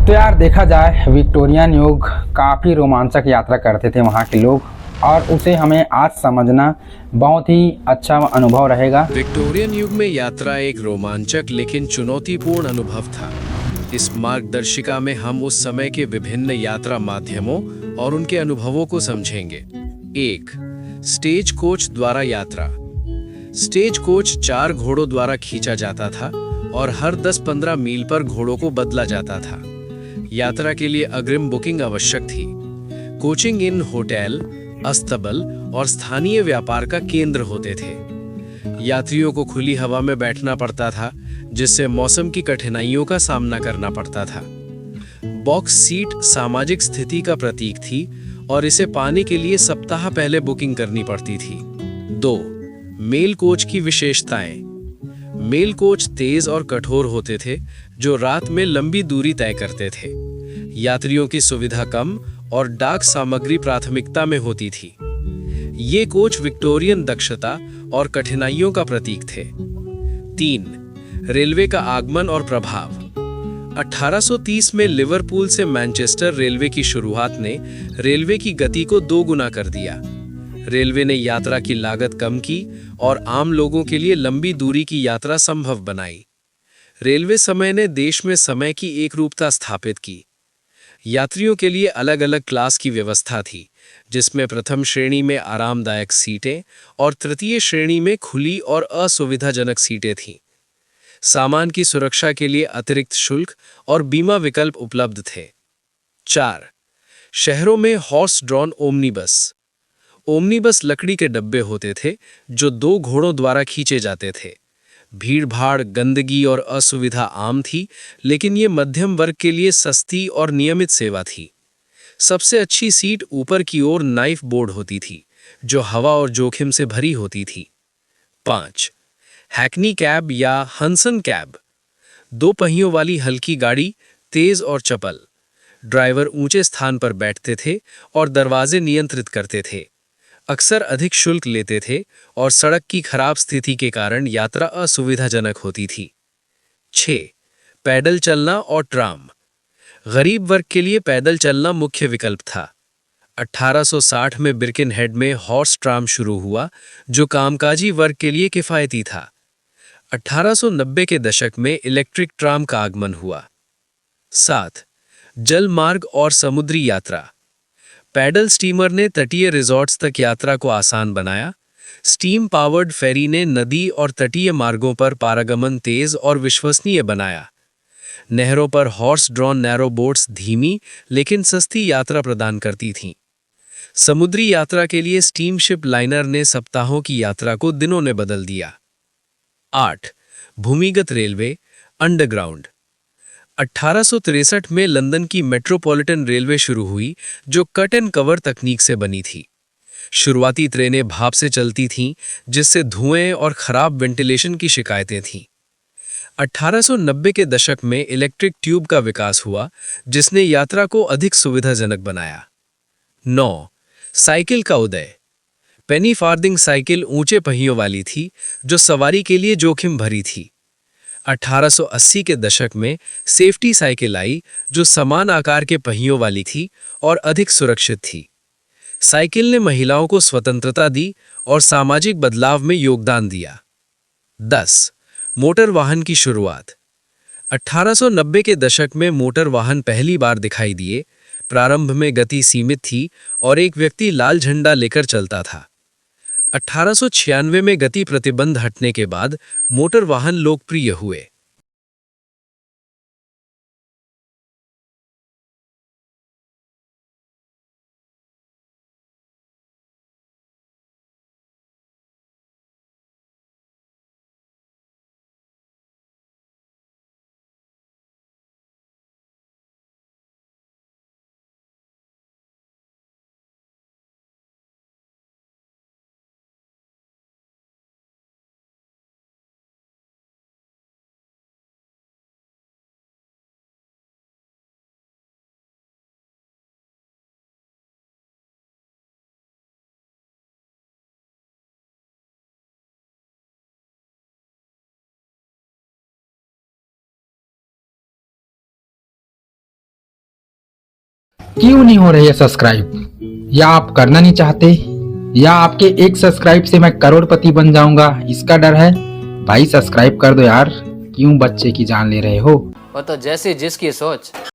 तो यार देखा जाए विक्टोरियन युग काफ़ी रोमांचक यात्रा करते थे वहाँ के लोग। और उसे हमें आज समझना बहुत ही अच्छा अनुभव रहेगा। विक्टोरियन युग में यात्रा एक रोमांचक लेकिन चुनौतीपूर्ण अनुभव था। इस मार्गदर्शिका में हम उस समय के विभिन्न यात्रा माध्यमों और उनके अनुभवों को समझेंगे। 1. स्टेज कोच द्वारा यात्रा। स्टेज कोच 4 घोड़ों द्वारा खींचा जाता था और हर 10-15 मील पर घोड़ों को बदला जाता था। यात्रा के लिए अग्रिम बुकिंग आवश्यक थी। कोचिंग इन होटल, अस्तबल और स्थानीय व्यापार का केंद्र होते थे। यात्रियों को खुली हवा में बैठना पड़ता था, जिससे मौसम की कठिनाइयों का सामना करना पड़ता था। बॉक्स सीट सामाजिक स्थिति का प्रतीक थी और इसे पाने के लिए सप्ताह पहले बुकिंग करनी पड़ती थी। 2. मेल कोच की विशेषताएं। मेल कोच तेज और कठोर होते थे, जो रात में लंबी दूरी तय करते थे। यात्रियों की सुविधा कम और डाक सामग्री प्राथमिकता में होती थी। ये कोच विक्टोरियन दक्षता और कठिनाइयों का प्रतीक थे। 3. रेलवे का आगमन और प्रभाव। 1830 में लिवरपूल से मैनचेस्टर रेलवे की शुरुआत ने रेलवे की गति को 2 गुना कर दिया। रेलवे ने यात्रा की लागत कम की और आम लोगों के लिए लंबी दूरी की यात्रा संभव बनाई। रेलवे समय ने देश में समय की एकरूपता स्थापित की। यात्रियों के लिए अलग-अलग क्लास की व्यवस्था थी, जिसमें प्रथम श्रेणी में आरामदायक सीटें और तृतीय श्रेणी में खुली और असुविधाजनक सीटें थीं। सामान की सुरक्षा के लिए अतिरिक्त शुल्क और बीमा विकल्प उपलब्ध थे। 4. शहरों में हॉर्स ड्रॉन ओमनीबस। ओमनीबस लकड़ी के डब्बे होते थे, जो 2 घोड़ों द्वारा खींचे जाते थे। भीड़-भाड़, गंदगी और असुविधा आम थी, लेकिन ये मध्यम वर्ग के लिए सस्ती और नियमित सेवा थी। सबसे अच्छी सीट ऊपर की ओर नाइफ बोर्ड होती थी, जो हवा और जोखिम से भरी होती थी। 5. हैकनी कैब या हंसन कैब। 2 पहियों वाली हल्की गाड़ी, तेज और चपल। ड्राइवर ऊंचे स्थान पर बैठते थे और दरवाजे नियंत्रित करते थे। अक्सर अधिक शुल्क लेते थे और सड़क की खराब स्थिति के कारण यात्रा असुविधाजनक होती थी। 6. पैदल चलना और ट्राम। गरीब वर्ग के लिए पैदल चलना मुख्य विकल्प था। 1860 में बिर्केनहेड में हॉर्स ट्राम शुरू हुआ, जो कामकाजी वर्ग के लिए किफ़ायती था। 1890 के दशक में इलेक्ट्रिक ट्राम का आगमन हुआ। 7. जल मार्ग और समुद्री यात्रा। पैडल स्टीमर ने तटीय रिजॉर्ट्स तक यात्रा को आसान बनाया। स्टीम पावर्ड फेरी ने नदी और तटीय मार्गों पर पारागमन तेज और विश्वसनीय बनाया। नहरों पर हॉर्स ड्रॉन नैरो बोट्स धीमी लेकिन सस्ती यात्रा प्रदान करती थीं। समुद्री यात्रा के लिए स्टीमशिप लाइनर ने सप्ताहों की यात्रा को दिनों में बदल दिया। 8. भूमिगत रेलवे अंडरग्राउंड। 1863 में लंदन की मेट्रोपॉलिटन रेलवे शुरू हुई, जो कट एंड कवर तकनीक से बनी थी। शुरुआती ट्रेनें भाप से चलती थीं, जिससे धुएं और खराब वेंटिलेशन की शिकायतें थीं। 1890 के दशक में इलेक्ट्रिक ट्यूब का विकास हुआ, जिसने यात्रा को अधिक सुविधाजनक बनाया। 9. साइकिल का उदय। पेनी फार्दिंग साइकिल ऊंचे पहियों वाली थी, जो सवारी के लिए जोखिम भरी थी। 1880 के दशक में सेफ्टी साइकिल आई, जो समान आकार के पहियों वाली थी और अधिक सुरक्षित थी। साइकिल ने महिलाओं को स्वतंत्रता दी और सामाजिक बदलाव में योगदान दिया। 10. मोटर वाहन की शुरुआत। 1890 के दशक में मोटर वाहन पहली बार दिखाई दिए। प्रारंभ में गति सीमित थी और एक व्यक्ति लाल झंडा लेकर चलता था। 1896 में गति प्रतिबंध हटने के बाद मोटर वाहन लोकप्रिय हुए। क्यों नहीं हो रही है सब्सक्राइब? या आप करना नहीं चाहते, या आपके एक सब्सक्राइब से मैं करोड़पति बन जाऊंगा, इसका डर है? भाई सब्सक्राइब कर दो यार, क्यों बच्चे की जान ले रहे हो? वो तो जैसी जिसकी सोच।